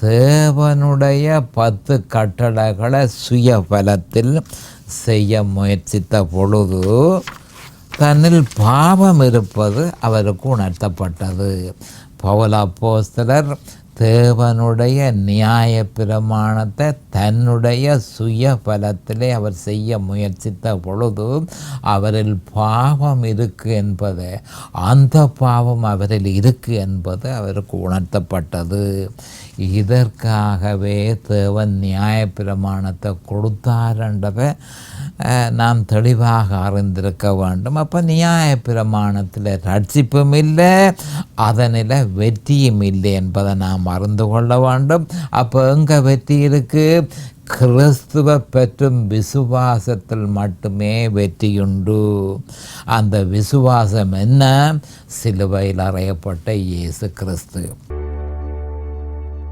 தேவனுடைய 10 கட்டளைகளை சுய பலத்தில் செய்ய முயற்சித்த பொழுது தன்னில் பாவம் இருப்பது அவருக்கு உணர்த்தப்பட்டது. பவுல் அப்போஸ்தலர் தேவனுடைய நியாய பிரமாணத்தை தன்னுடைய சுய பலத்திலே அவர் செய்ய முயற்சித்த பொழுது அவரில் பாவம் இருக்கு என்பது, அந்த பாவம் அவரில் இருக்கு என்பது அவருக்கு உணர்த்தப்பட்டது. இதற்காகவே தேவன் நியாய பிரமாணத்தை கொடுத்தார்ன்றதை நாம் தெளிவாக அறிந்திருக்க வேண்டும். அப்போ நியாய பிரமாணத்தில் ரட்சிப்பும் இல்லை, அதனில் வெற்றியும் இல்லை என்பதை நாம் அறிந்து கொள்ள வேண்டும். அப்போ எங்கே வெற்றி இருக்கு? கிறிஸ்துவ பெற்றும் விசுவாசத்தில் மட்டுமே வெற்றியுண்டு. அந்த விசுவாசம் என்ன? சிலுவையில் அறையப்பட்ட இயேசு கிறிஸ்து.